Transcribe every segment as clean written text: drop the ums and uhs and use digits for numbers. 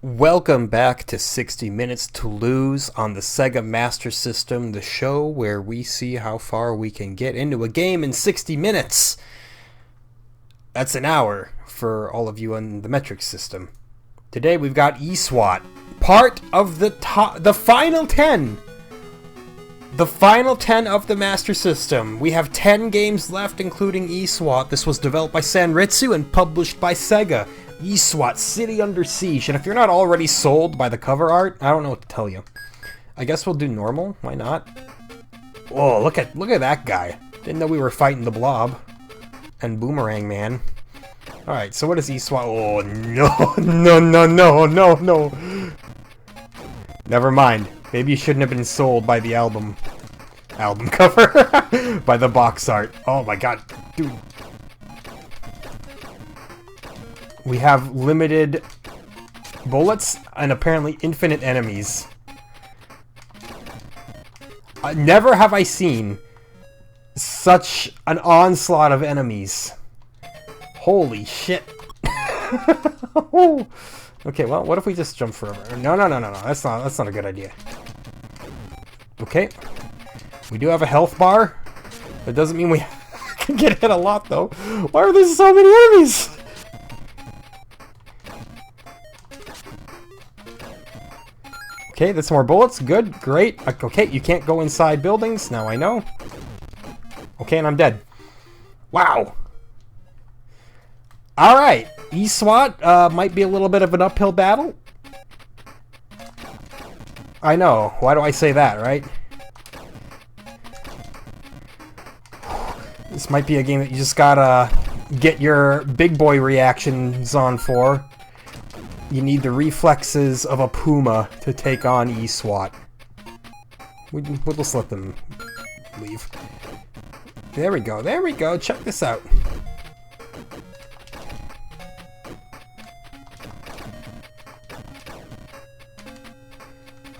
Welcome back to 60 Minutes to Lose on the Sega Master System, the show where we see how far we can get into a game in 60 minutes. That's an hour for all of you on the metric system. Today we've got E-SWAT, part of the final 10. The final 10 of the Master System. We have 10 games left, including E-SWAT. This was developed by Sanritsu and published by Sega. E-SWAT, City Under Siege. And if you're not already sold by the cover art, I don't know what to tell you. I guess we'll do normal. Why not? Whoa, look at that guy. Didn't know we were fighting the Blob. And Boomerang Man. Alright, so what is E-SWAT? Oh, no. Never mind. Maybe you shouldn't have been sold by the album cover. By the box art. Oh my god, dude. We have limited bullets and apparently infinite enemies. Never have I seen such an onslaught of enemies. Holy shit. Okay, well, what if we just jump forever? No. That's not a good idea. Okay. We do have a health bar. That doesn't mean we can get hit a lot, though. Why are there so many enemies? Okay, that's more bullets. Good, great. Okay, you can't go inside buildings. Now I know. Okay, and I'm dead. Wow. Alright, E-SWAT might be a little bit of an uphill battle. I know. Why do I say that, right? This might be a game that you just gotta get your big boy reactions on for. You need the reflexes of a puma to take on E-SWAT. We'll just let them leave. There we go. Check this out.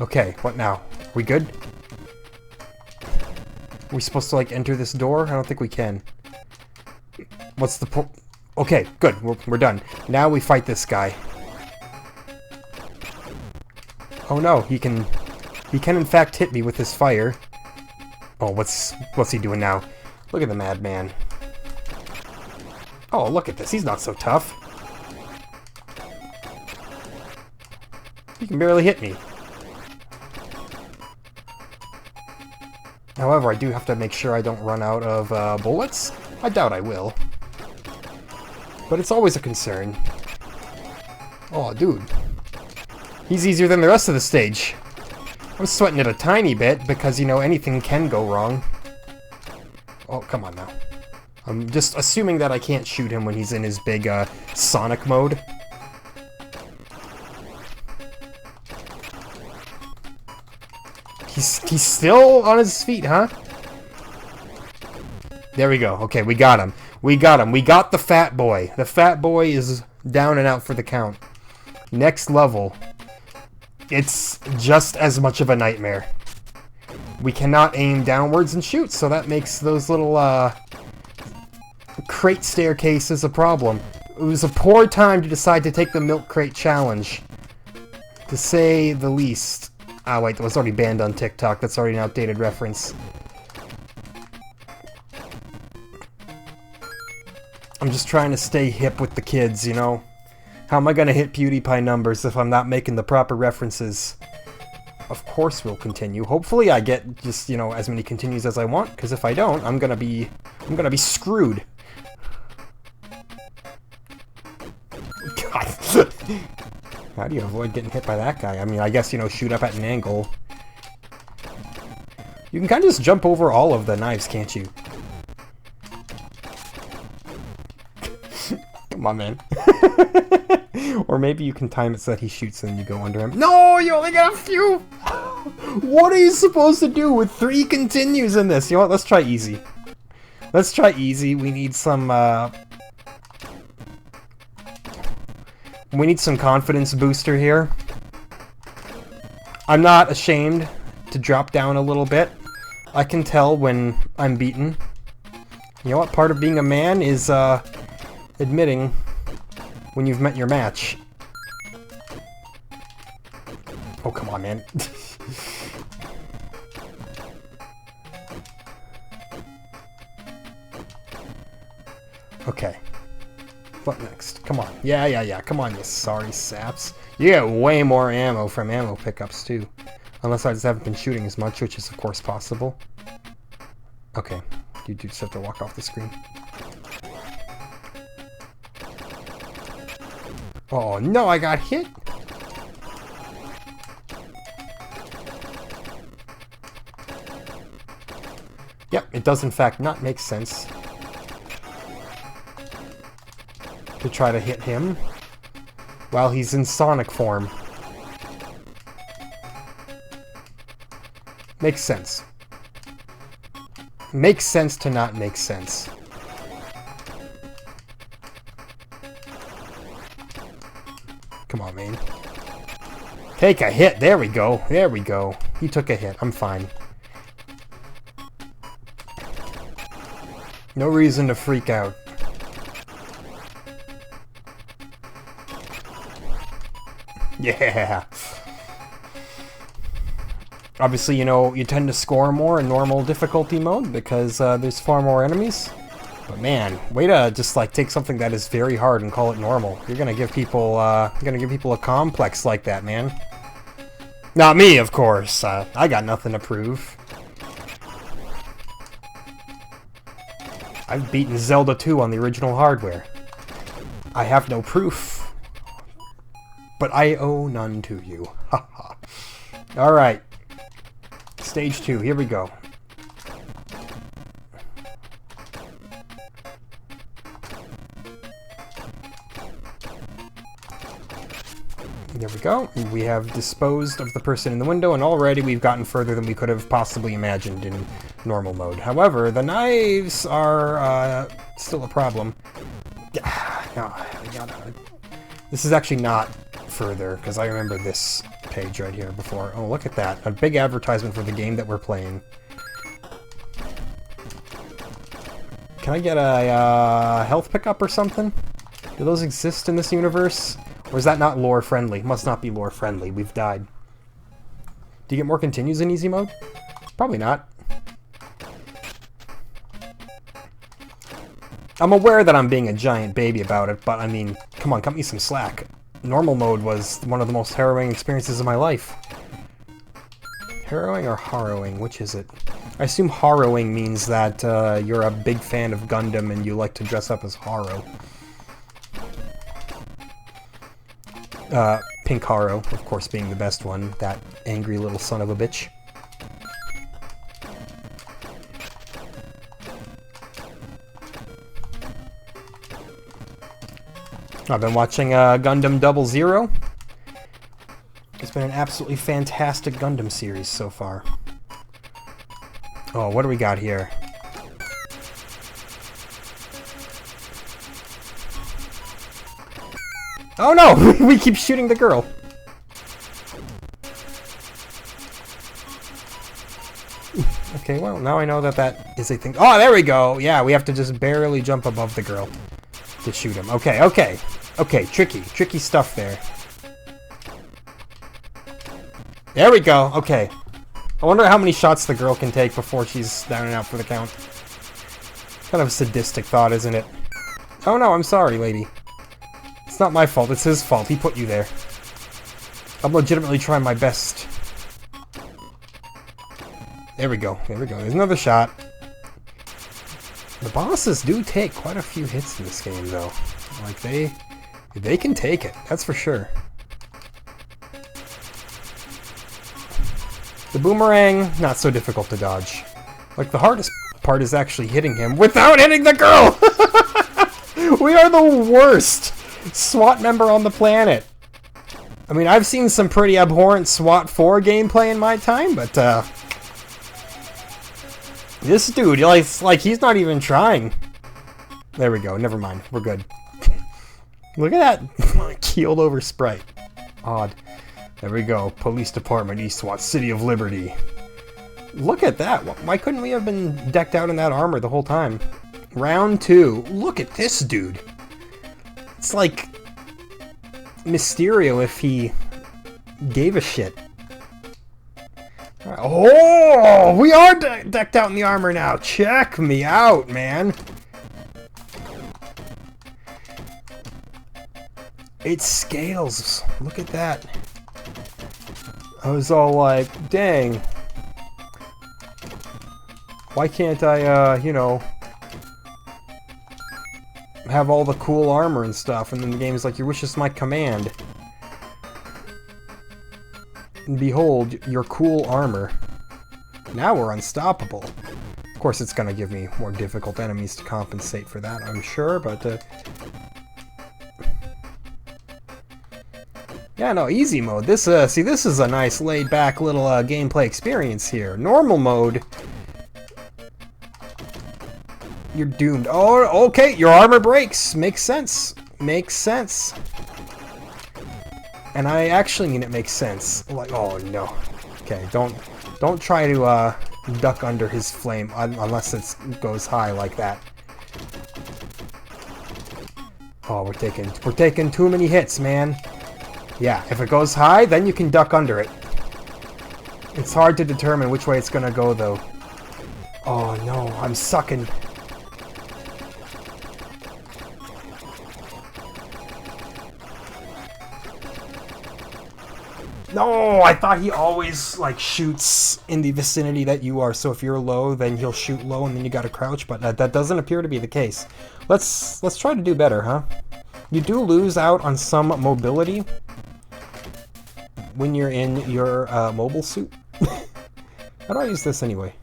Okay, what now? We good? Are we supposed to, like, enter this door? I don't think we can. What's the Okay, good. We're done. Now we fight this guy. Oh no, he can in fact hit me with his fire. Oh, what's he doing now? Look at the madman. Oh, look at this. He's not so tough. He can barely hit me. However, I do have to make sure I don't run out of bullets. I doubt I will. But it's always a concern. Oh, dude. He's easier than the rest of the stage. I'm sweating it a tiny bit because, you know, anything can go wrong. Oh, come on now. I'm just assuming that I can't shoot him when he's in his big Sonic mode. He's still on his feet, huh? There we go. Okay, we got him. We got the fat boy. The fat boy is down and out for the count. Next level. It's just as much of a nightmare. We cannot aim downwards and shoot, so that makes those little crate staircases a problem. It was a poor time to decide to take the milk crate challenge, to say the least. Ah, wait, that was already banned on TikTok. That's already an outdated reference. I'm just trying to stay hip with the kids, you know? How am I gonna hit PewDiePie numbers if I'm not making the proper references? Of course we'll continue. Hopefully I get just, you know, as many continues as I want, because if I don't, I'm gonna be screwed. God. How do you avoid getting hit by that guy? I mean, I guess, you know, shoot up at an angle. You can kind of just jump over all of the knives, can't you? Come on, man. Or maybe you can time it so that he shoots and you go under him. No, you only got a few! What are you supposed to do with 3 continues in this? You know what? Let's try easy. Let's try easy. We need some, we need some confidence booster here. I'm not ashamed to drop down a little bit. I can tell when I'm beaten. You know what? Part of being a man is, admitting when you've met your match. Oh, come on, man. Okay. What next? Come on. Yeah. Come on, you sorry saps. You get way more ammo from ammo pickups, too. Unless I just haven't been shooting as much, which is, of course, possible. Okay. You just have to walk off the screen. Oh, no, I got hit! Yep, it does, in fact, not make sense to try to hit him while he's in Sonic form. Makes sense. Makes sense to not make sense. Come on, man. Take a hit. There we go. There we go. He took a hit. I'm fine. No reason to freak out. Yeah. Obviously, you know, you tend to score more in normal difficulty mode because there's far more enemies. But man, way to just like take something that is very hard and call it normal. You're gonna give people a complex like that, man. Not me, of course. I got nothing to prove. I've beaten Zelda 2 on the original hardware. I have no proof. But I owe none to you. Haha. Alright. Stage 2, here we go. There we go. We have disposed of the person in the window, and already we've gotten further than we could have possibly imagined in normal mode. However, the knives are still a problem. No, this is actually not further, because I remember this page right here before. Oh, look at that. A big advertisement for the game that we're playing. Can I get a health pickup or something? Do those exist in this universe? Or is that not lore friendly? Must not be lore friendly. We've died. Do you get more continues in easy mode? Probably not. I'm aware that I'm being a giant baby about it, but I mean, come on, cut me some slack. Normal mode was one of the most harrowing experiences of my life. Harrowing or harrowing? Which is it? I assume harrowing means that you're a big fan of Gundam and you like to dress up as Haro. Pink Haro, of course, being the best one. That angry little son of a bitch. I've been watching Gundam 00. It's been an absolutely fantastic Gundam series so far. Oh, what do we got here? Oh no! We keep shooting the girl! Okay, well, now I know that that is a thing. Oh, there we go! Yeah, we have to just barely jump above the girl to shoot him. Okay, okay. Okay, tricky stuff there. There we go, okay. I wonder how many shots the girl can take before she's down and out for the count. Kind of a sadistic thought, isn't it? Oh no, I'm sorry, lady. It's not my fault, it's his fault. He put you there. I'm legitimately trying my best. There we go, there we go. There's another shot. The bosses do take quite a few hits in this game, though. Like, they can take it, that's for sure. The boomerang, not so difficult to dodge. Like, the hardest part is actually hitting him without hitting the girl! We are the worst SWAT member on the planet. I mean, I've seen some pretty abhorrent SWAT 4 gameplay in my time, but, this dude, like, he's not even trying. There we go, never mind, we're good. Look at that keeled over sprite. Odd. There we go, Police Department, E-SWAT, City of Liberty. Look at that, why couldn't we have been decked out in that armor the whole time? Round 2, look at this dude. It's like Mysterio if he gave a shit. Oh, we are decked out in the armor now. Check me out, man. It scales. Look at that. I was all like, dang. Why can't I, you know, have all the cool armor and stuff? And then the game is like, your wish is my command. And behold, your cool armor. Now we're unstoppable. Of course, it's gonna give me more difficult enemies to compensate for that, I'm sure, but, yeah, no, easy mode. This, see, this is a nice laid-back little, gameplay experience here. Normal mode, you're doomed. Oh, okay, your armor breaks. Makes sense. Makes sense. And I actually mean it makes sense. Like, oh no. Okay, don't try to duck under his flame unless it goes high like that. Oh, we're taking too many hits, man. Yeah, if it goes high, then you can duck under it. It's hard to determine which way it's gonna go, though. Oh no, I'm sucking. No, I thought he always, like, shoots in the vicinity that you are, so if you're low, then he'll shoot low and then you gotta crouch, but that doesn't appear to be the case. Let's try to do better, huh? You do lose out on some mobility when you're in your mobile suit. How do I use this anyway?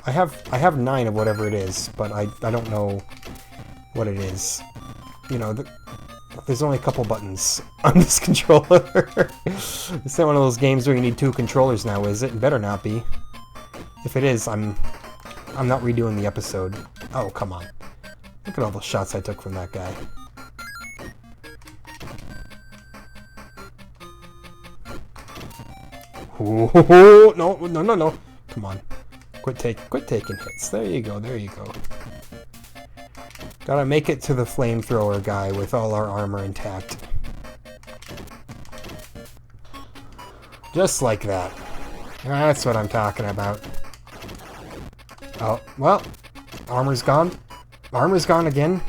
I have 9 of whatever it is, but I don't know what it is. You know, there's only a couple buttons on this controller. It's not one of those games where you need 2 controllers now, is it? It better not be. If it is, I'm not redoing the episode. Oh, come on. Look at all the shots I took from that guy. Ooh, no. Come on. Quit taking hits. There you go, there you go. Gotta make it to the flamethrower guy with all our armor intact. Just like that. That's what I'm talking about. Oh, well. Armor's gone. Armor's gone again.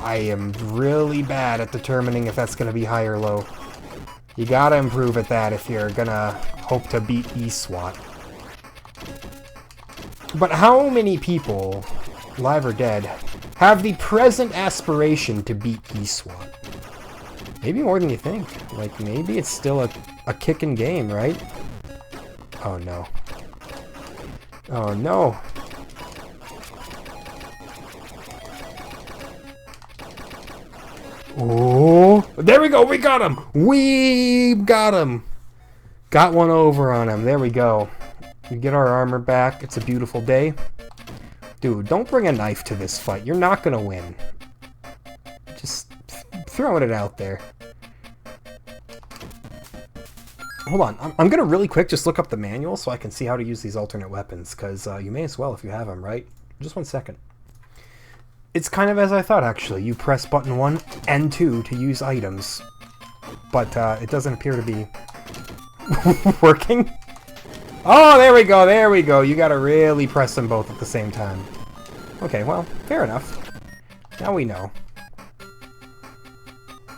I am really bad at determining if that's gonna be high or low. You gotta improve at that if you're gonna hope to beat E-SWAT. But how many people, live or dead, have the present aspiration to beat E-SWAT? Maybe more than you think. Like, maybe it's still a kickin' game, right? Oh no. Oh no. Oh, there we go, we got him! We got him! Got one over on him, there we go. We get our armor back, it's a beautiful day. Dude, don't bring a knife to this fight, you're not gonna win. Just throwing it out there. Hold on, I'm gonna really quick just look up the manual so I can see how to use these alternate weapons, because you may as well if you have them, right? Just 1 second. It's kind of as I thought, actually. You press button 1 and 2 to use items, but it doesn't appear to be working. Oh, there we go, there we go. You gotta really press them both at the same time. Okay, well, fair enough. Now we know.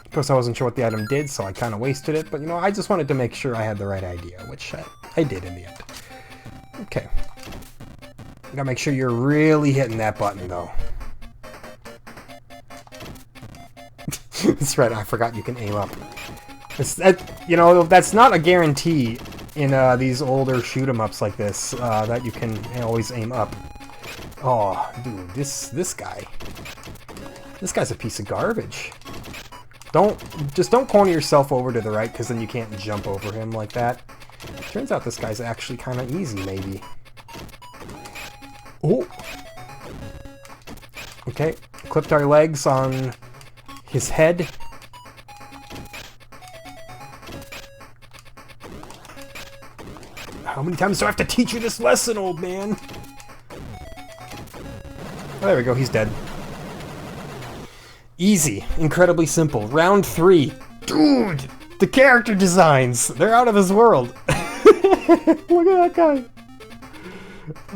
Of course, I wasn't sure what the item did, so I kind of wasted it, but you know, I just wanted to make sure I had the right idea, which I did in the end. Okay. You gotta make sure you're really hitting that button, though. That's right, I forgot you can aim up. You know, that's not a guarantee in these older shoot-em-ups like this, that you can always aim up. Oh, dude, this guy. This guy's a piece of garbage. Just don't corner yourself over to the right, because then you can't jump over him like that. Turns out this guy's actually kind of easy, maybe. Oh! Okay, clipped our legs on his head. How many times do I have to teach you this lesson, old man? Oh, there we go, he's dead. Easy, incredibly simple. Round 3. Dude, the character designs, they're out of this world. Look at that guy.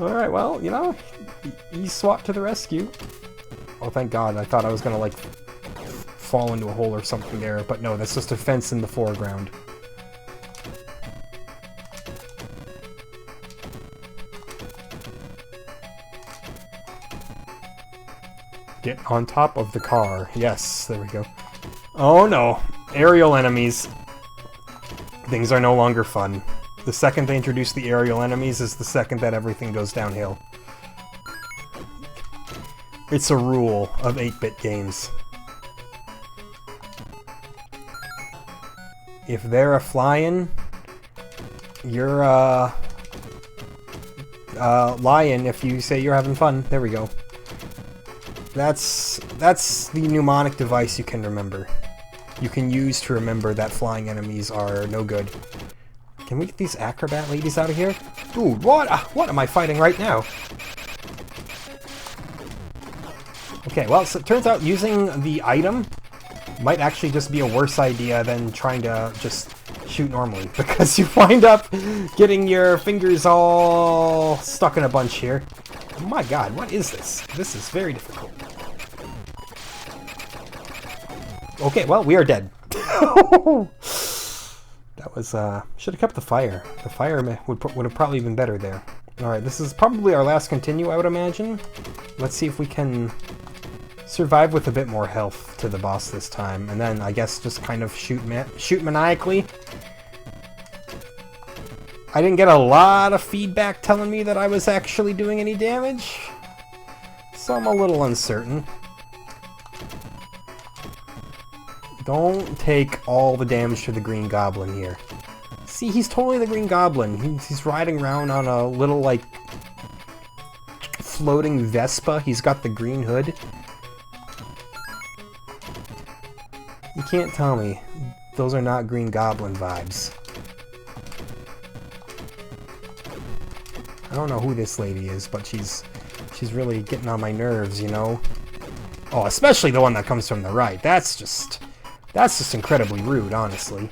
Alright, well, you know, E-SWAT to the rescue. Oh, thank God. I thought I was gonna, like, fall into a hole or something there, but no, that's just a fence in the foreground. Get on top of the car. Yes, there we go. Oh no, aerial enemies. Things are no longer fun. The second they introduce the aerial enemies is the second that everything goes downhill. It's a rule of 8-bit games. If they're a-flying, you're lying if you say you're having fun. There we go. That's the mnemonic device you can remember. You can use to remember that flying enemies are no good. Can we get these acrobat ladies out of here? Dude, what am I fighting right now? Okay, well, so it turns out using the item might actually just be a worse idea than trying to just shoot normally, because you wind up getting your fingers all stuck in a bunch here. Oh my God, what is this? This is very difficult. Okay, well, we are dead. That was, should have kept the fire. The fire would have probably been better there. Alright, this is probably our last continue, I would imagine. Let's see if we can survive with a bit more health to the boss this time. And then, I guess, just kind of shoot maniacally. I didn't get a lot of feedback telling me that I was actually doing any damage, so I'm a little uncertain. Don't take all the damage to the Green Goblin here. See, he's totally the Green Goblin. He's riding around on a little, like, floating Vespa. He's got the green hood. You can't tell me those are not Green Goblin vibes. I don't know who this lady is, but she's really getting on my nerves, you know? Oh, especially the one that comes from the right. That's just incredibly rude, honestly.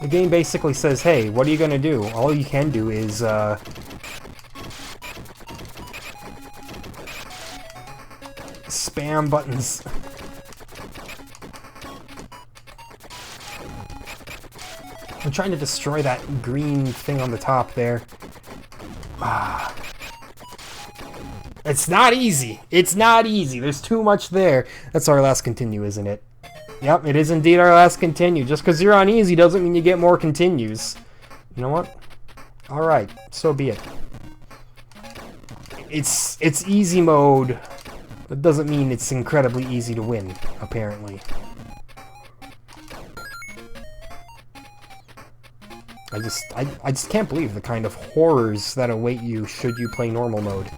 The game basically says, hey, what are you gonna do? All you can do is, spam buttons. I'm trying to destroy that green thing on the top there. Ah. It's not easy. It's not easy. There's too much there. That's our last continue, isn't it? Yep, it is indeed our last continue. Just because you're on easy doesn't mean you get more continues. You know what? Alright, so be it. It's easy mode. That doesn't mean it's incredibly easy to win, apparently. I just can't believe the kind of horrors that await you should you play normal mode.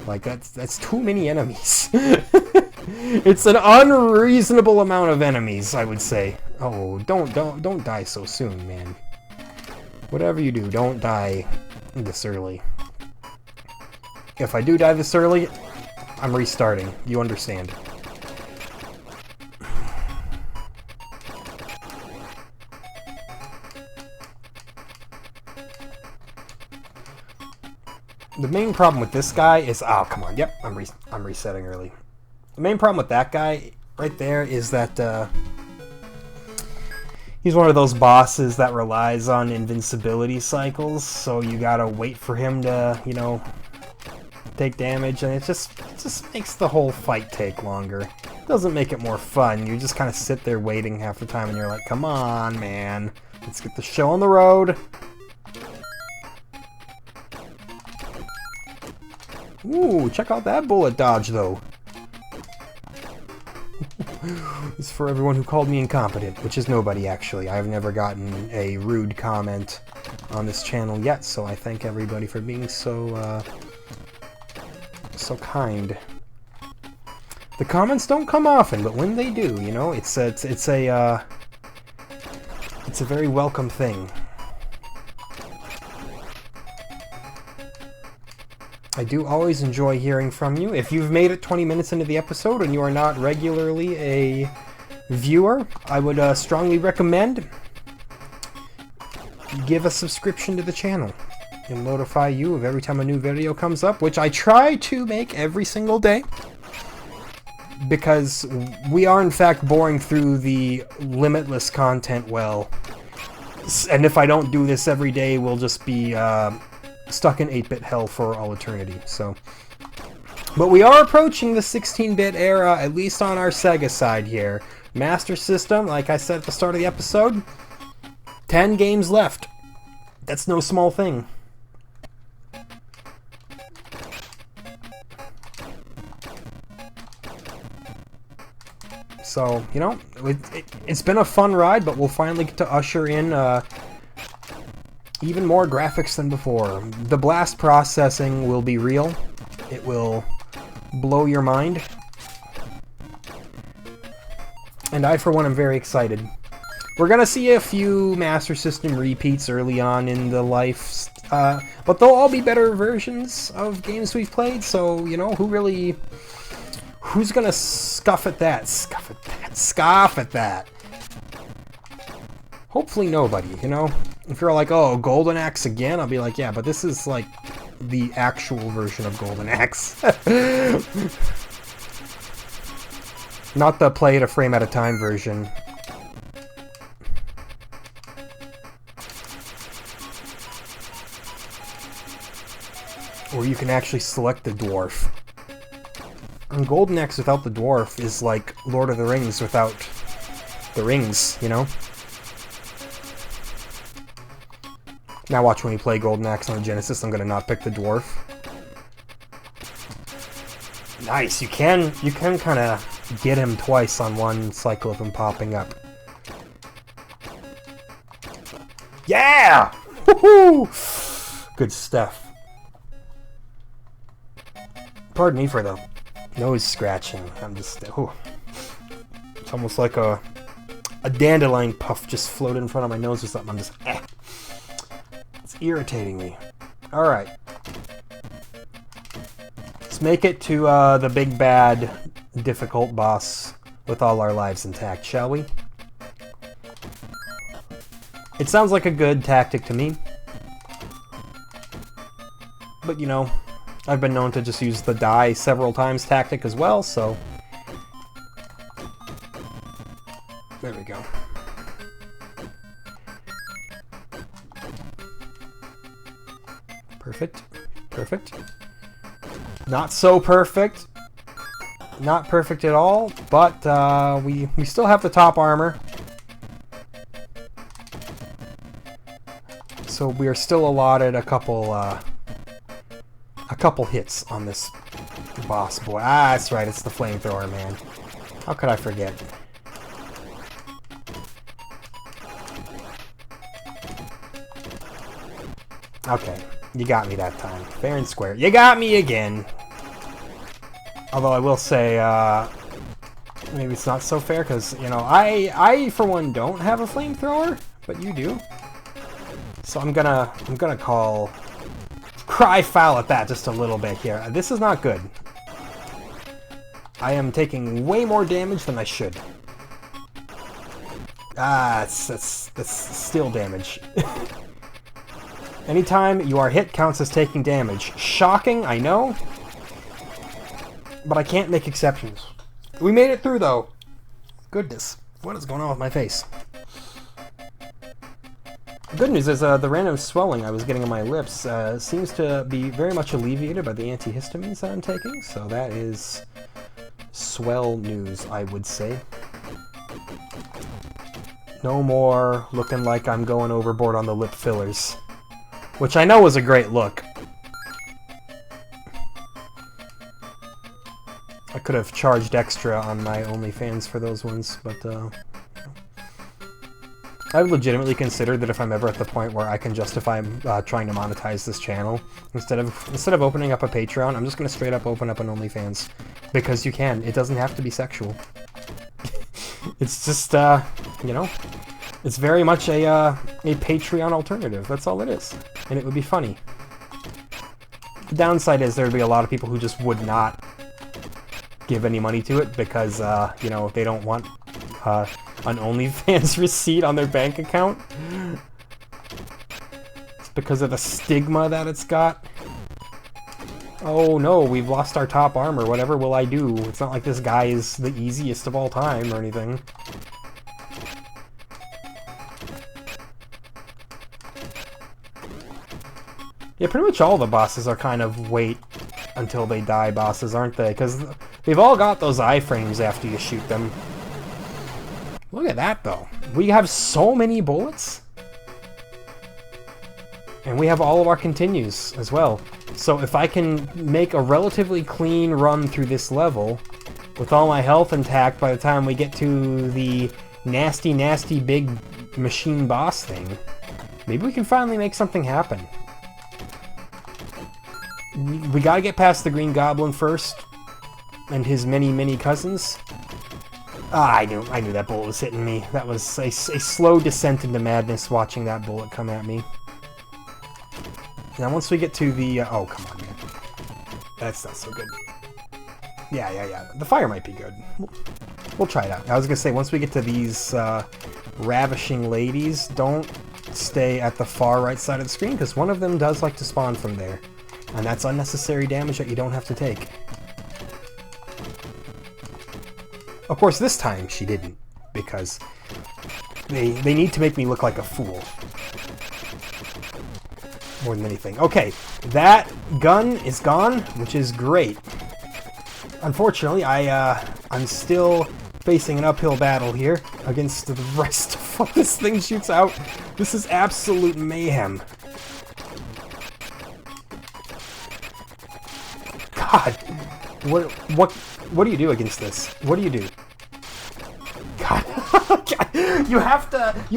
Like, that's too many enemies. It's an unreasonable amount of enemies, I would say. Oh, don't die so soon, man. Whatever you do, don't die this early. If I do die this early, I'm restarting. You understand. The main problem with this guy is... Oh, come on. Yep, I'm resetting early. The main problem with that guy right there is that he's one of those bosses that relies on invincibility cycles, so you gotta wait for him to, you know, take damage, and it just makes the whole fight take longer. It doesn't make it more fun. You just kind of sit there waiting half the time, and you're like, come on, man. Let's get the show on the road. Ooh, check out that bullet dodge, though. It's for everyone who called me incompetent, which is nobody, actually. I've never gotten a rude comment on this channel yet, so I thank everybody for being so kind. The comments don't come often, but when they do, you know, it's a very welcome thing. I do always enjoy hearing from you. If you've made it 20 minutes into the episode and you are not regularly a viewer, I would strongly recommend give a subscription to the channel. It'll notify you of every time a new video comes up, which I try to make every single day, because we are in fact boring through the limitless content well. And if I don't do this every day, we'll just be stuck in 8-bit hell for all eternity. So, but we are approaching the 16-bit era, at least on our Sega side here. Master System, like I said at the start of the episode, 10 games left. That's no small thing. So, you know, it's been a fun ride, but we'll finally get to usher in even more graphics than before. The blast processing will be real. It will blow your mind. And I, for one, am very excited. We're going to see a few Master System repeats early on in the life, but they'll all be better versions of games we've played, so, you know, who's gonna scoff at that? Scoff at that. Hopefully nobody, you know? If you're like, oh, Golden Axe again, I'll be like, yeah, but this is like the actual version of Golden Axe. Not the play it a frame at a time version. Where you can actually select the dwarf. And Golden Axe without the dwarf is like Lord of the Rings without the rings, you know? Now watch when you play Golden Axe on Genesis, I'm gonna not pick the dwarf. Nice, you can kind of get him twice on one cycle of him popping up. Yeah! Woohoo! Good stuff. Pardon me for the nose scratching. I'm just... Oh. It's almost like a dandelion puff just floated in front of my nose or something. I'm just... It's irritating me. Alright. Let's make it to the big bad difficult boss with all our lives intact, shall we? It sounds like a good tactic to me. But, you know... I've been known to just use the die several times tactic as well, so... There we go. Perfect. Perfect. Not so perfect. Not perfect at all, but we still have the top armor. So we are still allotted a couple hits on this boss boy. Ah, that's right, it's the flamethrower, man. How could I forget? Okay, you got me that time. Fair and square. You got me again! Although I will say, maybe it's not so fair, because, you know, I for one don't have a flamethrower, but you do. So I'm gonna cry foul at that just a little bit here. This is not good. I am taking way more damage than I should. Ah, that's still damage. Anytime you are hit counts as taking damage. Shocking, I know. But I can't make exceptions. We made it through, though. Goodness. What is going on with my face? Good news is the random swelling I was getting on my lips seems to be very much alleviated by the antihistamines that I'm taking, so that is swell news, I would say. No more looking like I'm going overboard on the lip fillers, which I know was a great look. I could have charged extra on my OnlyFans for those ones, but I've legitimately considered that if I'm ever at the point where I can justify trying to monetize this channel, instead of opening up a Patreon, I'm just going to straight up open up an OnlyFans. Because you can. It doesn't have to be sexual. It's just, you know, it's very much a Patreon alternative. That's all it is. And it would be funny. The downside is there'd be a lot of people who just would not give any money to it because, you know, they don't want an OnlyFans receipt on their bank account. It's because of the stigma that it's got. Oh no, we've lost our top armor. Whatever will I do? It's not like this guy is the easiest of all time or anything. Yeah, pretty much all the bosses are kind of wait until they die bosses, aren't they? Because they've all got those iframes after you shoot them. Look at that, though. We have so many bullets. And we have all of our continues as well. So if I can make a relatively clean run through this level, with all my health intact by the time we get to the nasty, nasty big machine boss thing, maybe we can finally make something happen. We gotta get past the Green Goblin first, and his many, many cousins. Ah, I knew that bullet was hitting me. That was a slow descent into madness watching that bullet come at me. Now once we get to the... oh, come on, man. That's not so good. Yeah. The fire might be good. We'll try it out. I was gonna say, once we get to these ravishing ladies, don't stay at the far right side of the screen, because one of them does like to spawn from there. And that's unnecessary damage that you don't have to take. Of course, this time she didn't, because they need to make me look like a fool. More than anything. Okay, that gun is gone, which is great. Unfortunately, I'm still facing an uphill battle here against the rest of what this thing shoots out. This is absolute mayhem. God, what do you do against this? What do you do? God, you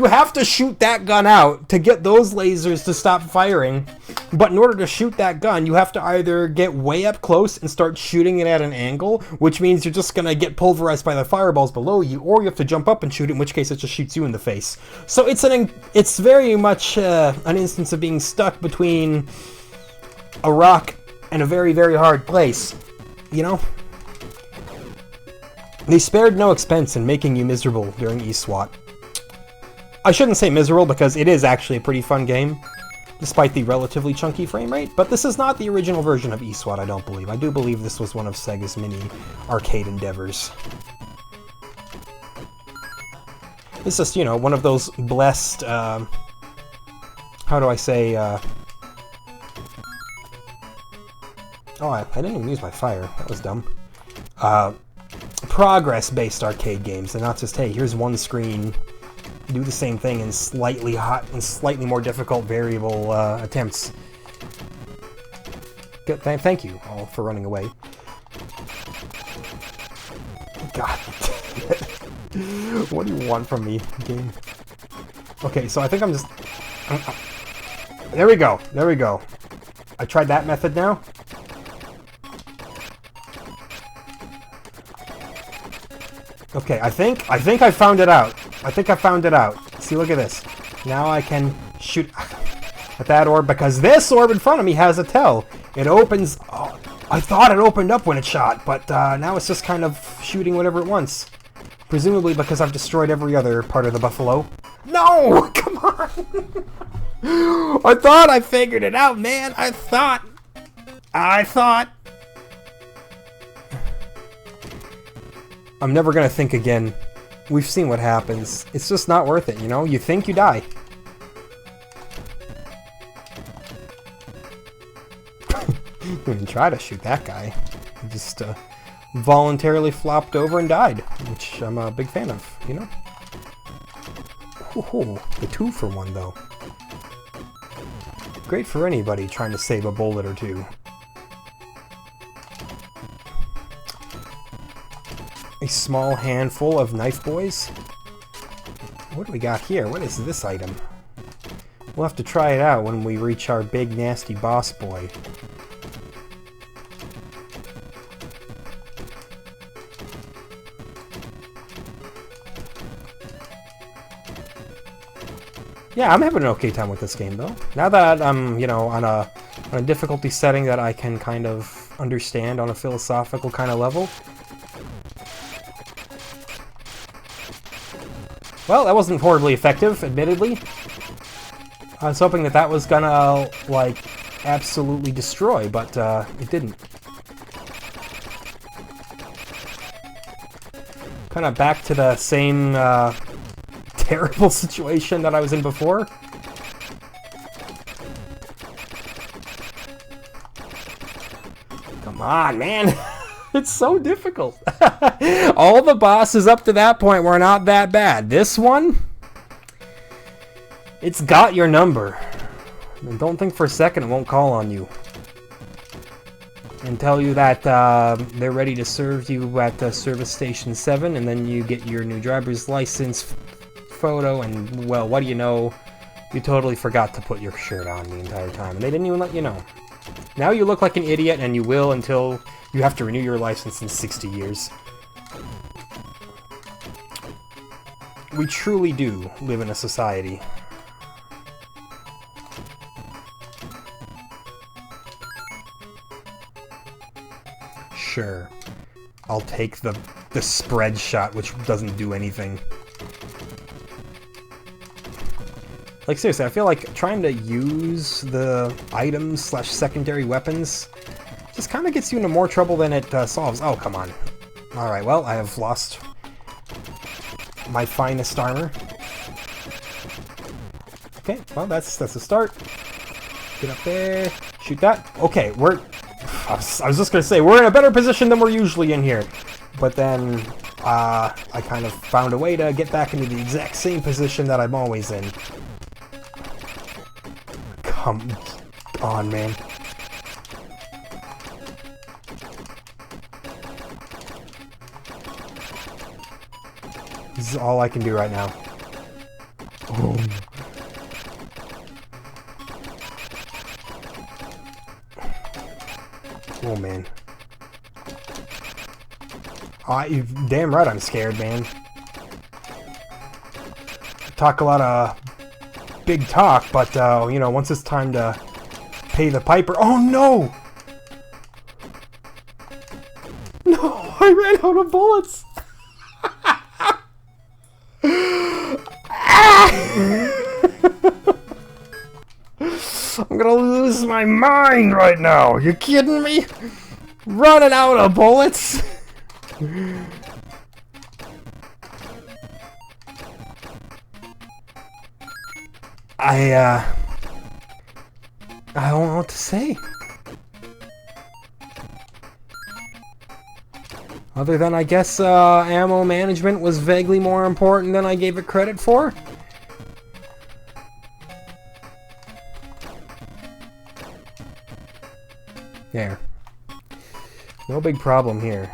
have to shoot that gun out to get those lasers to stop firing. But in order to shoot that gun, you have to either get way up close and start shooting it at an angle, which means you're just gonna get pulverized by the fireballs below you, or you have to jump up and shoot it, in which case it just shoots you in the face. So it's very much an instance of being stuck between a rock and a very, very hard place, you know? They spared no expense in making you miserable during E-SWAT. I shouldn't say miserable, because it is actually a pretty fun game, despite the relatively chunky frame rate, but this is not the original version of E-SWAT, I don't believe. I do believe this was one of Sega's mini arcade endeavors. It's just, you know, one of those blessed, how do I say, oh, I didn't even use my fire. That was dumb. Progress-based arcade games, and not just, hey, here's one screen, do the same thing in slightly hot and slightly more difficult variable attempts. Good, thank you all for running away. God. What do you want from me, game? Okay, so I think I'm just... There we go. There we go. I tried that method now. Okay, I think I found it out. I think I found it out. See, look at this. Now I can shoot at that orb, because this orb in front of me has a tell. It opens... Oh, I thought it opened up when it shot, but now it's just kind of shooting whatever it wants. Presumably because I've destroyed every other part of the buffalo. No! Come on! I thought I figured it out, man! I thought... I'm never gonna think again. We've seen what happens. It's just not worth it, you know? You think, you die. Didn't even try to shoot that guy. He just voluntarily flopped over and died, which I'm a big fan of, you know? Ooh, the 2-for-1, though. Great for anybody trying to save a bullet or two. A small handful of knife boys. What do we got here? What is this item? We'll have to try it out when we reach our big nasty boss boy. Yeah, I'm having an okay time with this game, though. Now that I'm, you know, on a on a difficulty setting that I can kind of understand on a philosophical kind of level. Well, that wasn't horribly effective, admittedly. I was hoping that that was gonna, like, absolutely destroy, but it didn't. Kind of back to the same terrible situation that I was in before. Come on, man. It's so difficult. All the bosses up to that point were not that bad. This one, it's got your number. And don't think for a second it won't call on you. And tell you that they're ready to serve you at Service Station 7, and then you get your new driver's license photo, and, well, what do you know? You totally forgot to put your shirt on the entire time, and they didn't even let you know. Now you look like an idiot, and you will until you have to renew your license in 60 years. We truly do live in a society. Sure. I'll take the spread shot, which doesn't do anything. Like, seriously, I feel like trying to use the items / secondary weapons just kind of gets you into more trouble than it solves. Oh, come on. Alright, well, I have lost my finest armor. Okay, well, that's a start. Get up there. Shoot that. Okay, I was just gonna say, we're in a better position than we're usually in here. But then, I kind of found a way to get back into the exact same position that I'm always in. Come on, man. This is all I can do right now. Oh. Oh, man. You damn right I'm scared, man. Talk a lot of big talk, but, you know, once it's time to pay the piper... Oh, no! No, I ran out of bullets! I'm gonna lose my mind right now. You kidding me? Running out of bullets? I don't know what to say. Other than, I guess, ammo management was vaguely more important than I gave it credit for. There. No big problem here.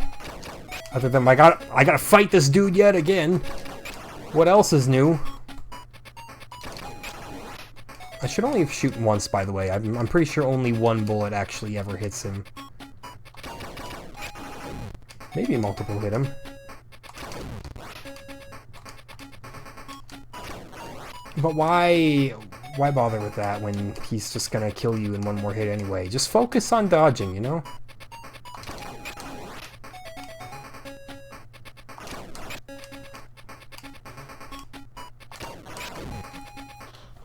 Other than I gotta fight this dude yet again. What else is new? I should only shoot once, by the way. I'm pretty sure only one bullet actually ever hits him. Maybe multiple hit him. But why bother with that when he's just gonna kill you in one more hit anyway? Just focus on dodging, you know?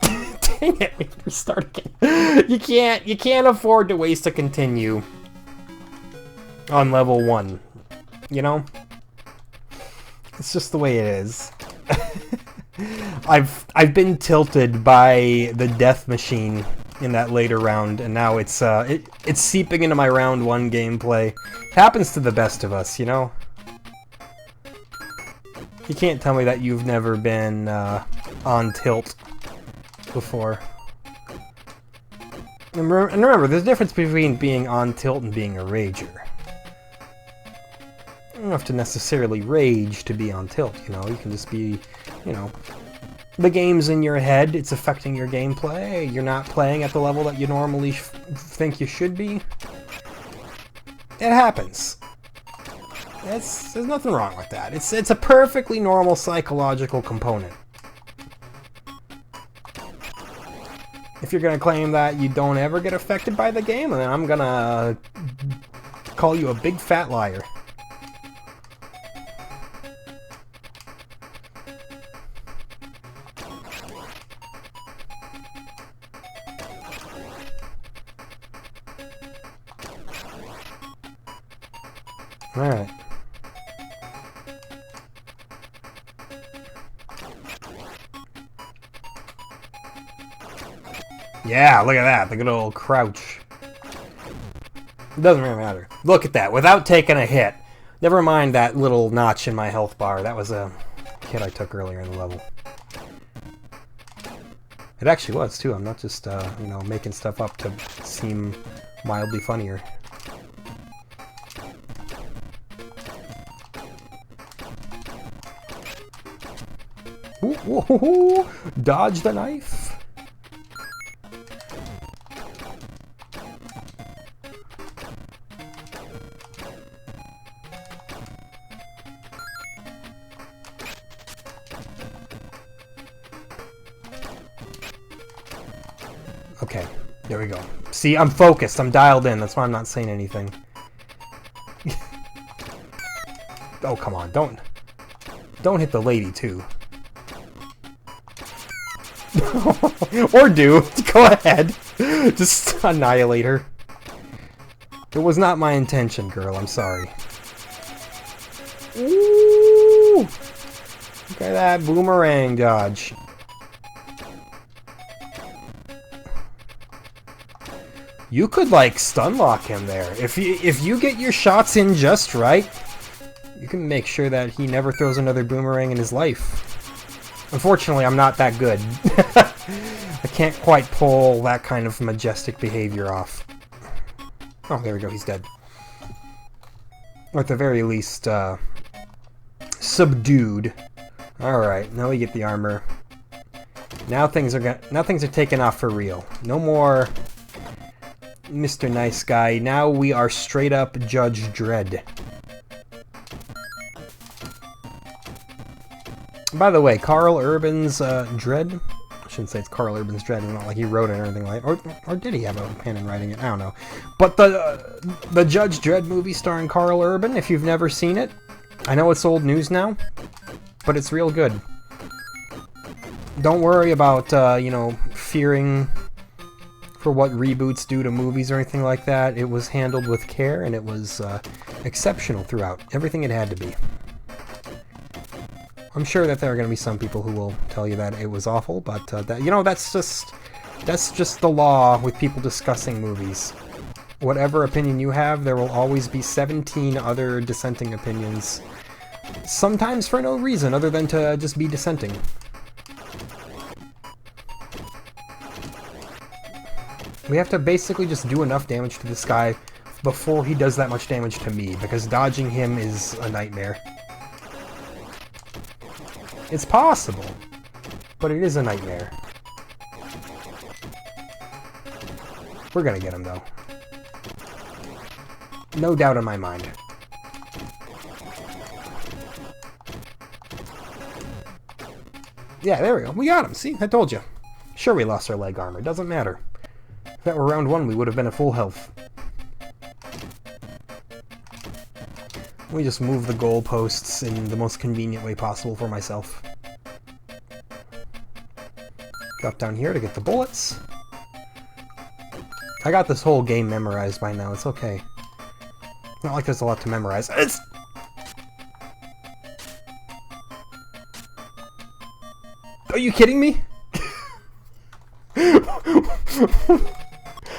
Dang it, we restart again. You can't afford to waste a continue on level 1. You know? It's just the way it is. I've been tilted by the death machine in that later round, and now it's seeping into my round 1 gameplay. It happens to the best of us, you know? You can't tell me that you've never been on tilt before. And remember, there's a difference between being on tilt and being a rager. You don't have to necessarily rage to be on tilt, you know? You can just be, you know, the game's in your head, it's affecting your gameplay, you're not playing at the level that you normally think you should be. It happens. There's nothing wrong with that. It's a perfectly normal psychological component. If you're gonna claim that you don't ever get affected by the game, then I'm gonna call you a big fat liar. Alright. Yeah, look at that. The good old crouch. It doesn't really matter. Look at that. Without taking a hit. Never mind that little notch in my health bar. That was a hit I took earlier in the level. It actually was, too. I'm not just, you know, making stuff up to seem mildly funnier. Ooh, ooh, ooh, ooh. Dodge the knife. Okay, there we go. See, I'm focused. I'm dialed in. That's why I'm not saying anything. Oh, come on. Don't hit the lady, too. Or do. Go ahead. Just annihilate her. It was not my intention, girl. I'm sorry. Ooh! Look at that boomerang dodge. You could, like, stun lock him there. If you get your shots in just right, you can make sure that he never throws another boomerang in his life. Unfortunately, I'm not that good. I can't quite pull that kind of majestic behavior off. Oh, there we go. He's dead. Or at the very least, subdued. All right, now we get the armor. Now things are taking off for real. No more Mr. Nice Guy. Now we are straight up Judge Dredd. By the way, Carl Urban's Dredd? I shouldn't say it's Carl Urban's Dredd. It's not like he wrote it or anything like that. Or did he have a pen in writing it? I don't know. But the Judge Dredd movie starring Carl Urban, if you've never seen it, I know it's old news now, but it's real good. Don't worry about, you know, fearing for what reboots do to movies or anything like that. It was handled with care, and it was exceptional throughout. Everything it had to be. I'm sure that there are going to be some people who will tell you that it was awful, but that, you know, that's just the law with people discussing movies. Whatever opinion you have, there will always be 17 other dissenting opinions. Sometimes for no reason other than to just be dissenting. We have to basically just do enough damage to this guy before he does that much damage to me, because dodging him is a nightmare. It's possible, but it is a nightmare. We're gonna get him, though. No doubt in my mind. Yeah, there we go. We got him. See? I told you. Sure, we lost our leg armor. Doesn't matter. If that were round 1, we would have been at full health. Let me just move the goalposts in the most convenient way possible for myself. Drop down here to get the bullets. I got this whole game memorized by now. It's okay. Not like there's a lot to memorize. It's... Are you kidding me?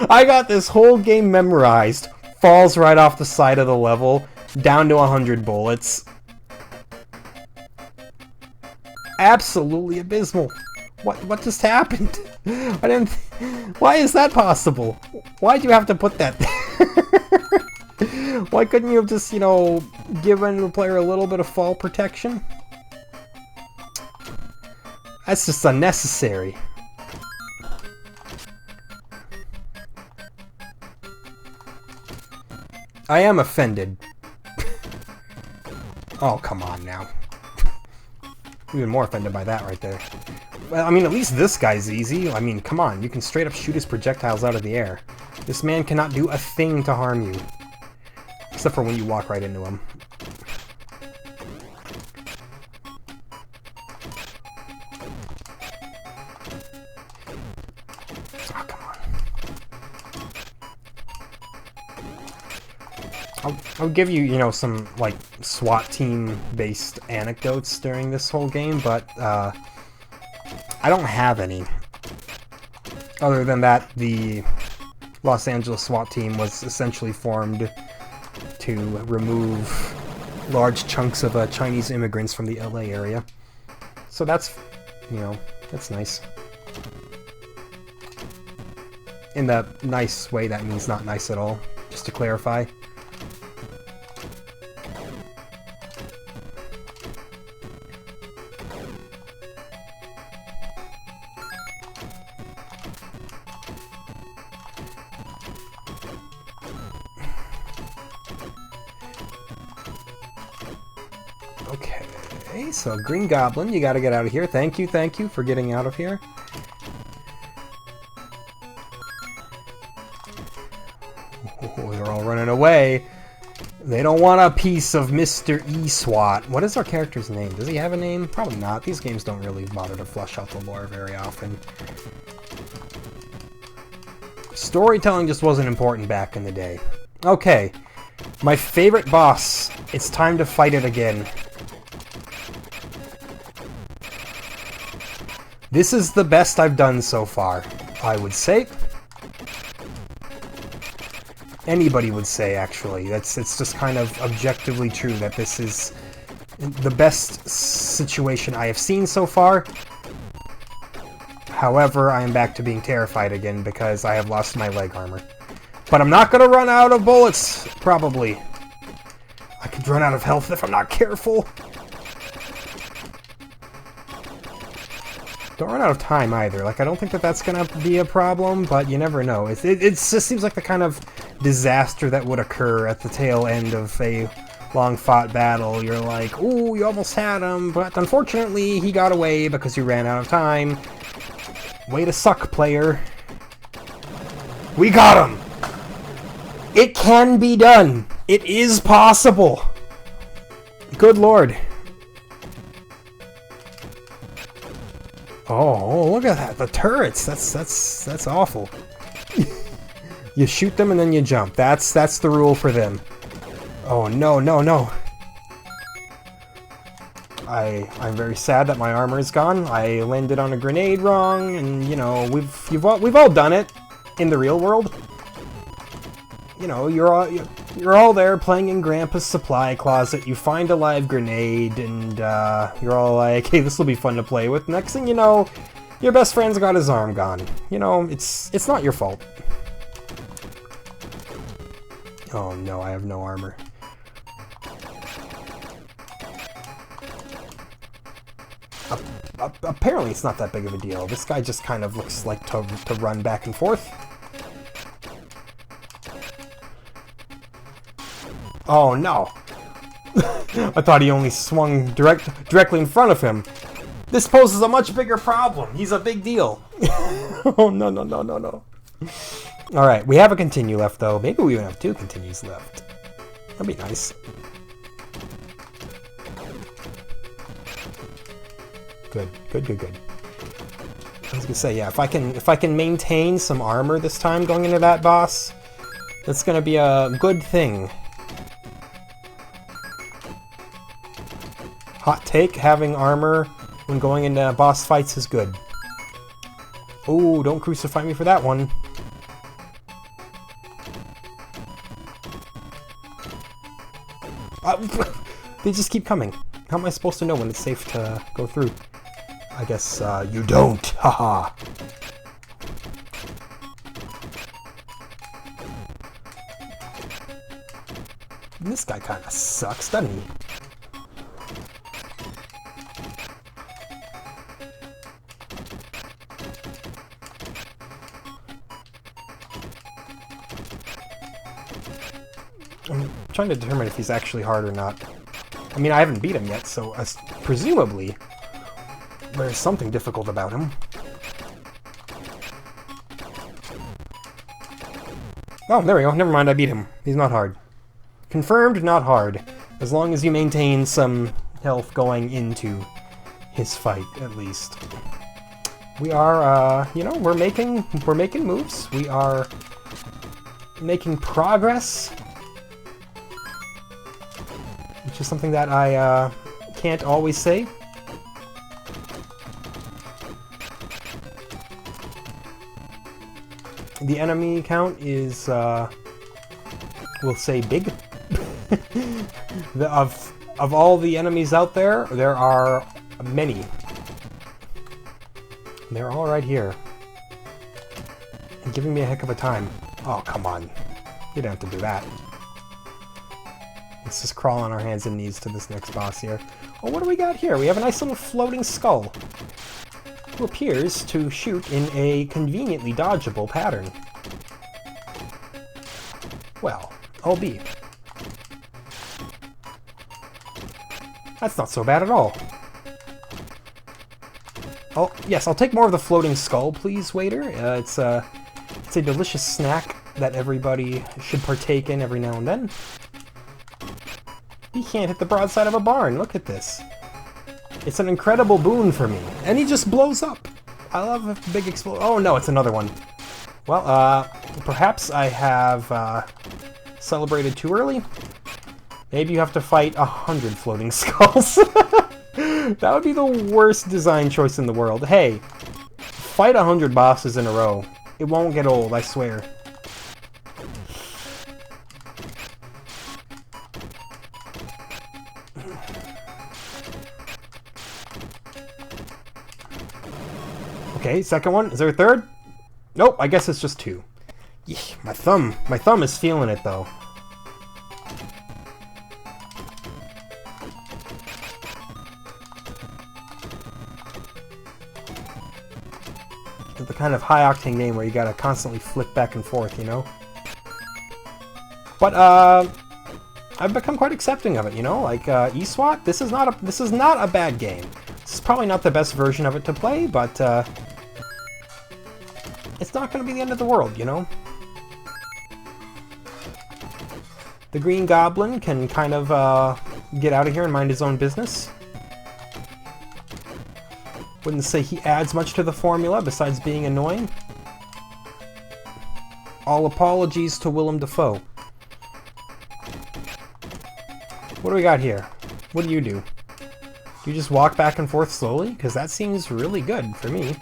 I got this whole game memorized. Falls right off the side of the level. Down to 100 bullets. Absolutely abysmal. What just happened? I didn't... Why is that possible? Why'd you have to put that there? Why couldn't you have just, you know, given the player a little bit of fall protection? That's just unnecessary. I am offended. Oh, come on now. Even more offended by that right there. Well, I mean, at least this guy's easy. I mean, come on, you can straight up shoot his projectiles out of the air. This man cannot do a thing to harm you. Except for when you walk right into him. Oh, come on. I'll give you, you know, some, like, SWAT team-based anecdotes during this whole game, but, I don't have any. Other than that, the Los Angeles SWAT team was essentially formed to remove large chunks of Chinese immigrants from the LA area. So that's, you know, that's nice. In the nice way, that means not nice at all, just to clarify. Okay, so Green Goblin, you gotta get out of here. Thank you for getting out of here. Oh, they're all running away. They don't want a piece of Mr. E-SWAT. What is our character's name? Does he have a name? Probably not. These games don't really bother to flesh out the lore very often. Storytelling just wasn't important back in the day. Okay, my favorite boss. It's time to fight it again. This is the best I've done so far, I would say. Anybody would say, actually. It's just kind of objectively true that this is the best situation I have seen so far. However, I am back to being terrified again because I have lost my leg armor. But I'm not going to run out of bullets, probably. I could run out of health if I'm not careful. Don't run out of time either. Like, I don't think that that's gonna be a problem, but you never know. It just seems like the kind of disaster that would occur at the tail end of a long-fought battle. You're like, ooh, you almost had him, but unfortunately he got away because you ran out of time. Way to suck, player. We got him! It can be done! It is possible! Good lord. Oh, look at that. The turrets. That's awful. You shoot them and then you jump. That's the rule for them. Oh, no. I'm very sad that my armor is gone. I landed on a grenade wrong, and you know, we've all done it in the real world. You know, you're all there playing in Grandpa's supply closet. You find a live grenade, and you're all like, "Hey, this will be fun to play with." Next thing you know, your best friend's got his arm gone. You know, it's not your fault. Oh no, I have no armor. Apparently, it's not that big of a deal. This guy just kind of looks like to run back and forth. Oh no! I thought he only swung directly in front of him. This poses a much bigger problem. He's a big deal. Oh no. Alright, we have a continue left though. Maybe we even have 2 continues left. That'd be nice. Good. I was gonna say, yeah, if I can maintain some armor this time going into that boss, that's gonna be a good thing. Hot take, having armor when going into boss fights is good. Oh, don't crucify me for that one. They just keep coming. How am I supposed to know when it's safe to go through? I guess you don't. Haha. This guy kind of sucks, doesn't he? I'm trying to determine if he's actually hard or not. I mean, I haven't beat him yet, so presumably There's something difficult about him. Oh, there we go. Never mind, I beat him. He's not hard. Confirmed, not hard. As long as you maintain some health going into his fight, at least. We are, you know, we're making moves. We are making progress. Which is something that I, can't always say. The enemy count is, we'll say big. Of all the enemies out there, there are many. They're all right here. And giving me a heck of a time. Oh, come on. You don't have to do that. Let's just crawl on our hands and knees to this next boss here. Well, what do we got here? We have a nice little floating skull, who appears to shoot in a conveniently dodgeable pattern. Well, I'll be. That's not so bad at all. Oh, yes, I'll take more of the floating skull, please, waiter. It's a delicious snack that everybody should partake in every now and then. He can't hit the broadside of a barn. Look at this. It's an incredible boon for me. And he just blows up. I love a big explosion. Oh, no, it's another one. Well, perhaps I have celebrated too early. Maybe you have to fight 100 floating skulls. That would be the worst design choice in the world. Hey, fight 100 bosses in a row. It won't get old, I swear. Okay, second one. Is there a third? Nope, I guess it's just two. Yeah, my thumb is feeling it though. It's the kind of high-octane game where you gotta constantly flick back and forth, you know? But, I've become quite accepting of it, you know? Like, E-SWAT, this is not a bad game. This is probably not the best version of it to play, but, it's not gonna be the end of the world, you know? The Green Goblin can kind of, get out of here and mind his own business. Wouldn't say he adds much to the formula besides being annoying. All apologies to Willem Dafoe. What do we got here? What do? Do you just walk back and forth slowly? Because that seems really good for me.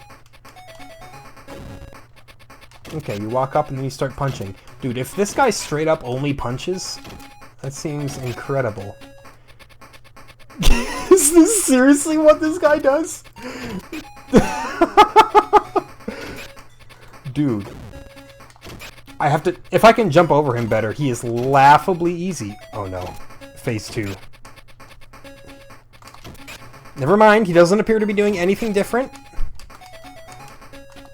Okay, you walk up and then you start punching. Dude, if this guy straight up only punches, that seems incredible. Is this seriously what this guy does? Dude. I have to... If I can jump over him better, he is laughably easy. Oh no. Phase 2. Never mind, he doesn't appear to be doing anything different.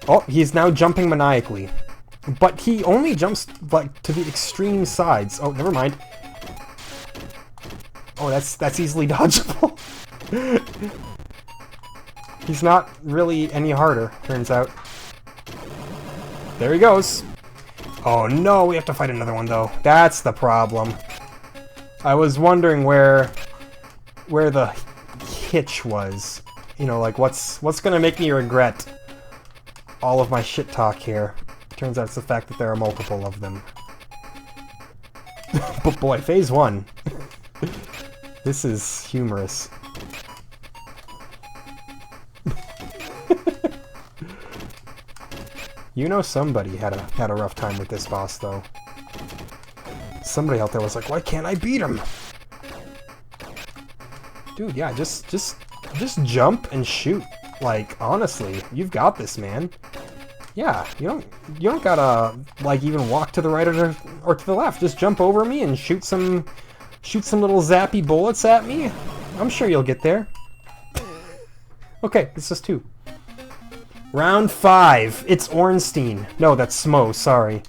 Oh, he's now jumping maniacally. But he only jumps, like, to the extreme sides. Oh, never mind. Oh, that's easily dodgeable. He's not really any harder, turns out. There he goes. Oh no, we have to fight another one though. That's the problem. I was wondering where the hitch was. You know, like what's gonna make me regret all of my shit talk here. Turns out it's the fact that there are multiple of them. But boy, phase 1. This is humorous. You know somebody had a rough time with this boss though. Somebody out there was like, why can't I beat him? Dude, yeah, just jump and shoot. Like, honestly, you've got this, man. Yeah, you don't gotta like even walk to the right or to the left. Just jump over me and shoot some little zappy bullets at me. I'm sure you'll get there. Okay, this is 2. Round 5. It's Ornstein. No, that's Smo, sorry.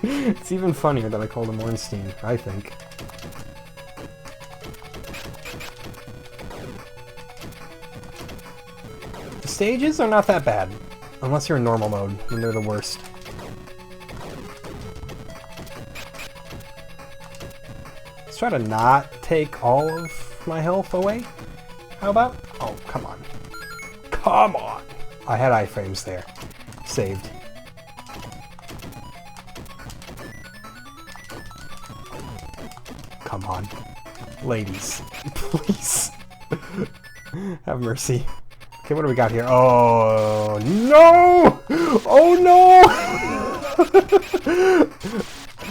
It's even funnier that I called him Ornstein, I think. stages are not that bad. Unless you're in normal mode, then they're the worst. Let's try to not take all of my health away. How about? Oh, come on. Come on! I had iframes there. Saved. Come on. Ladies. Please. Have mercy. Okay, what do we got here? Oh, no! Oh, no!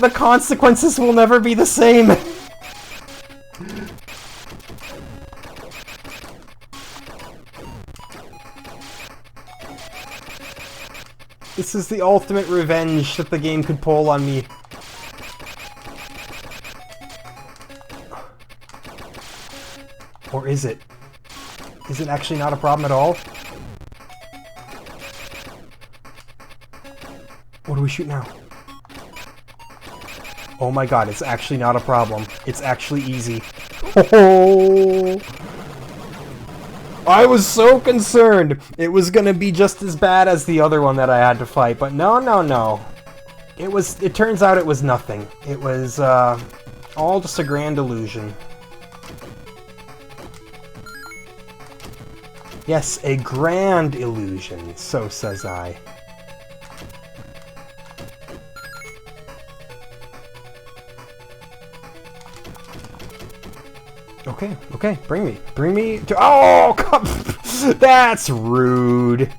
The consequences will never be the same! This is the ultimate revenge that the game could pull on me. Or is it? Is it actually not a problem at all? What do we shoot now? Oh my god, it's actually not a problem. It's actually easy. Oh! I was so concerned it was gonna be just as bad as the other one that I had to fight, but no, no, no. It turns out it was nothing. It was, all just a grand illusion. Yes, a grand illusion, so says I. Okay, okay, bring me to— oh, come— that's rude.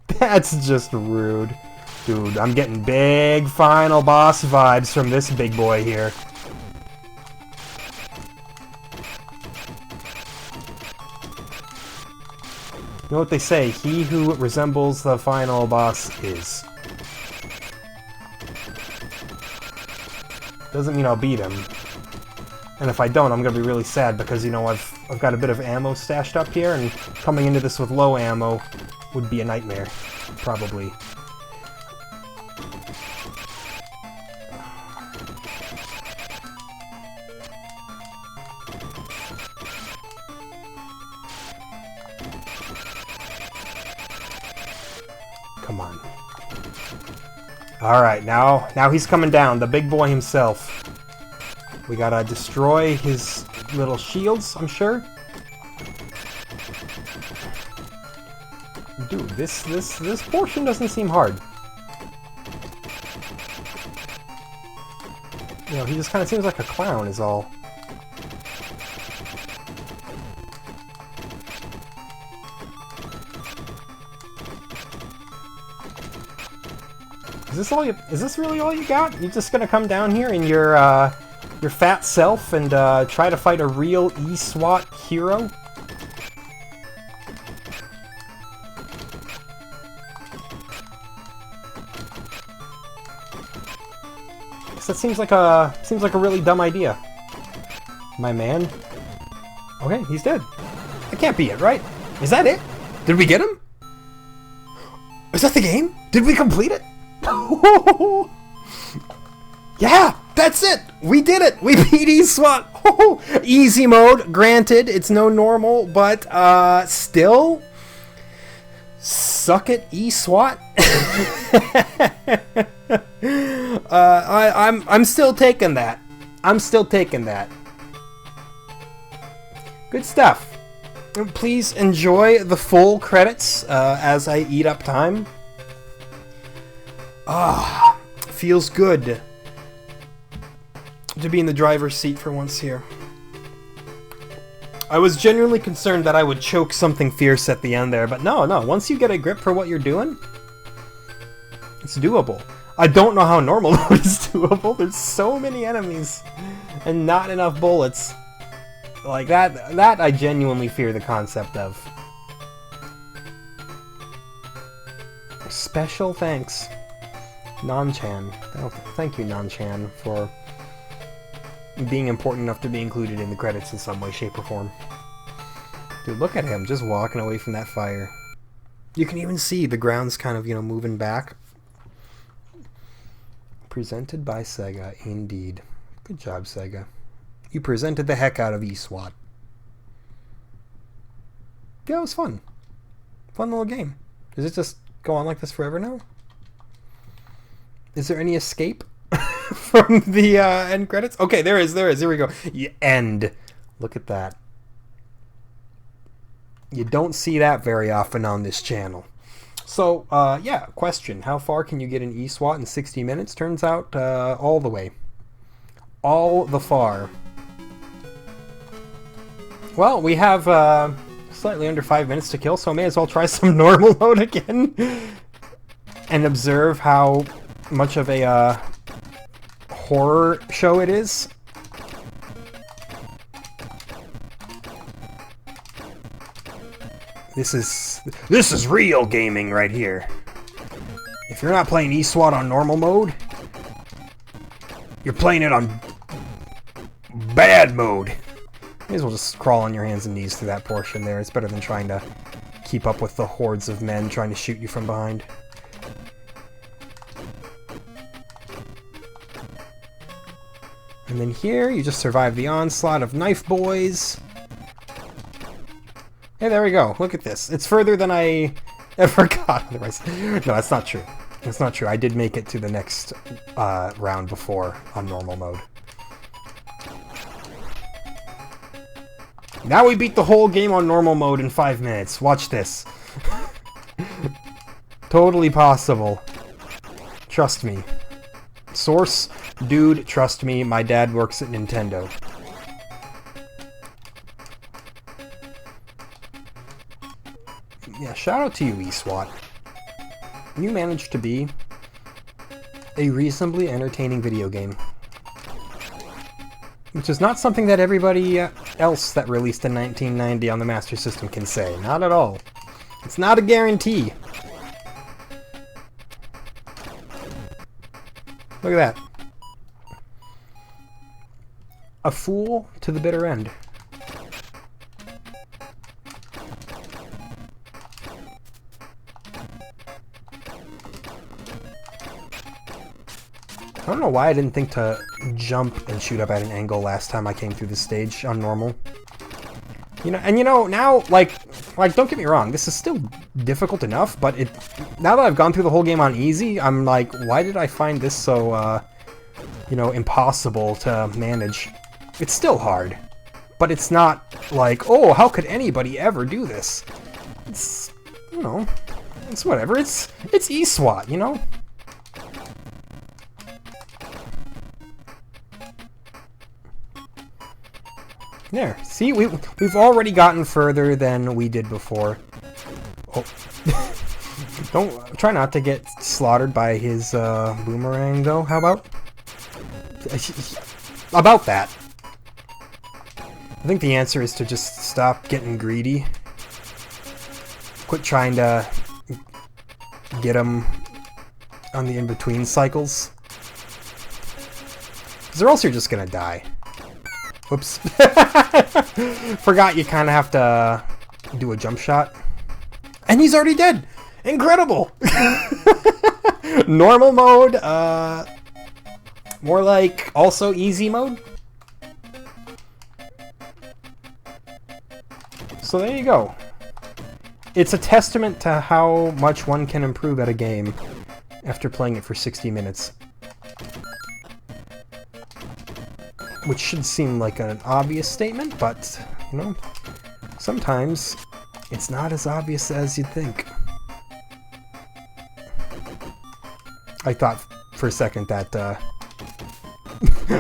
That's just rude. Dude, I'm getting big final boss vibes from this big boy here. You know what they say, he who resembles the final boss is. Doesn't mean I'll beat him. And if I don't, I'm gonna be really sad because, you know, I've got a bit of ammo stashed up here, and coming into this with low ammo would be a nightmare. Probably. Come on. Alright, now he's coming down, the big boy himself. We gotta destroy his little shields, I'm sure. Dude, this portion doesn't seem hard. You know, he just kind of seems like a clown is all. Is this really all you got? You just gonna come down here in your fat self and try to fight a real E-SWAT hero? That seems like a really dumb idea. My man. Okay, he's dead. That can't be it, right? Is that it? Did we get him? Is that the game? Did we complete it? Yeah, that's it. We did it. We beat E-SWAT. Easy mode, granted. It's no normal, but still, suck it, E-SWAT. I'm still taking that. I'm still taking that. Good stuff. Please enjoy the full credits as I eat up time. Ah, feels good to be in the driver's seat for once here. I was genuinely concerned that I would choke something fierce at the end there, but no, once you get a grip for what you're doing, it's doable. I don't know how normal mode is doable. There's so many enemies and not enough bullets. Like that I genuinely fear the concept of. Special thanks, Nan-chan. Oh, thank you, Nan-chan, for being important enough to be included in the credits in some way, shape, or form. Dude, look at him, just walking away from that fire. You can even see the ground's kind of, you know, moving back. Presented by Sega, indeed. Good job, Sega. You presented the heck out of E-SWAT. Yeah, it was fun. Fun little game. Does it just go on like this forever now? Is there any escape from the end credits? Okay, there is. Here we go. End. Look at that. You don't see that very often on this channel. So, yeah, question. How far can you get an E-SWAT in 60 minutes? Turns out, all the way. All the far. Well, we have slightly under 5 minutes to kill, so I may as well try some normal mode again. And observe how much of a horror show it is. This is real gaming right here. If you're not playing E-SWAT on normal mode, you're playing it on bad mode. May as well just crawl on your hands and knees through that portion there. It's better than trying to keep up with the hordes of men trying to shoot you from behind. And then here, you just survive the onslaught of knife boys. Hey, there we go. Look at this. It's further than I ever got otherwise. No, that's not true. That's not true. I did make it to the next round before on normal mode. Now we beat the whole game on normal mode in 5 minutes. Watch this. Totally possible. Trust me. Source, dude, trust me, my dad works at Nintendo. Yeah, shout out to you, E-SWAT. You managed to be a reasonably entertaining video game. Which is not something that everybody else that released in 1990 on the Master System can say. Not at all. It's not a guarantee. Look at that. A fool to the bitter end. I don't know why I didn't think to jump and shoot up at an angle last time I came through the stage on normal. You know, now, like, don't get me wrong, this is still difficult enough, but now that I've gone through the whole game on easy, I'm like, why did I find this so, you know, impossible to manage? It's still hard, but it's not like, oh, how could anybody ever do this? It's, you know, it's whatever, it's E-SWAT, you know? There, see, we've already gotten further than we did before. Oh. Don't try not to get slaughtered by his boomerang, though. How about that? I think the answer is to just stop getting greedy. Quit trying to get him on the in-between cycles, or else you're just gonna die. Whoops. Forgot you kind of have to do a jump shot. And he's already dead! Incredible! Normal mode, more like also easy mode. So there you go. It's a testament to how much one can improve at a game after playing it for 60 minutes. Which should seem like an obvious statement, but, you know, sometimes it's not as obvious as you'd think. I thought for a second that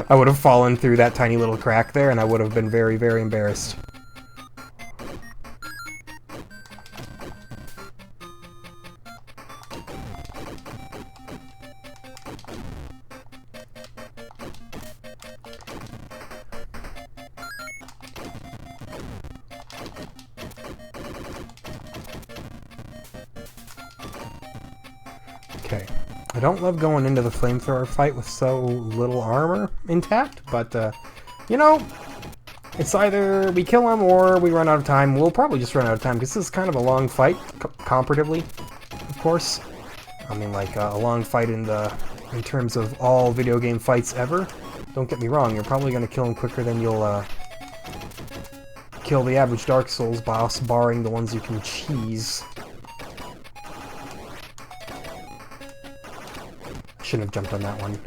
I would have fallen through that tiny little crack there, and I would have been very, very embarrassed. Okay, I don't love going into the flamethrower fight with so little armor intact, but, you know, it's either we kill him or we run out of time. We'll probably just run out of time, because this is kind of a long fight, comparatively, of course. I mean, like, a long fight in terms of all video game fights ever. Don't get me wrong, you're probably going to kill him quicker than you'll, kill the average Dark Souls boss, barring the ones you can cheese. shouldn't have jumped on that one.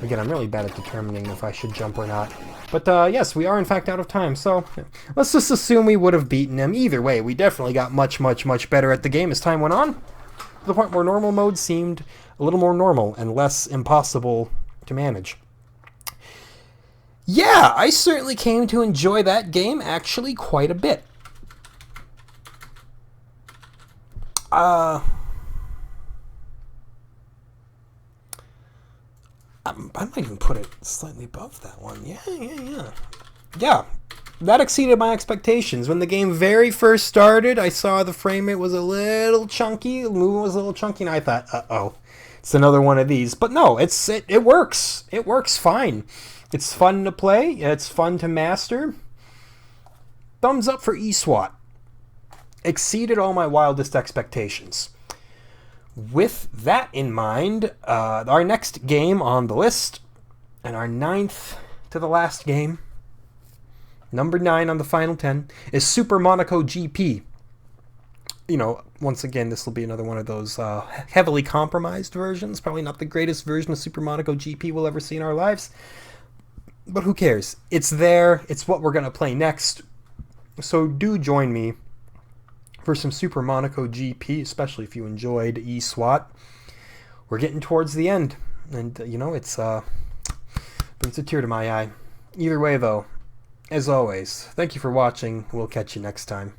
Again, I'm really bad at determining if I should jump or not. But yes, we are in fact out of time, so let's just assume we would have beaten him. Either way, we definitely got much, much, much better at the game as time went on, to the point where normal mode seemed a little more normal and less impossible to manage. Yeah, I certainly came to enjoy that game actually quite a bit. I might even put it slightly above that one. Yeah, that exceeded my expectations. When the game very first started, I saw the frame rate was a little chunky, the movement was a little chunky, and I thought, uh-oh, it's another one of these. But no, it works. It works fine. It's fun to play. It's fun to master. Thumbs up for E-SWAT. Exceeded all my wildest expectations. With that in mind, our next game on the list, and our 9th to the last game, number 9 on the final 10, is Super Monaco GP. You know, once again, this will be another one of those heavily compromised versions. Probably not the greatest version of Super Monaco GP we'll ever see in our lives. But who cares? It's there. It's what we're going to play next. So do join me for some Super Monaco GP, especially if you enjoyed E-SWAT. We're getting towards the end, and you know, it's brings a tear to my eye. Either way, though, as always, thank you for watching. We'll catch you next time.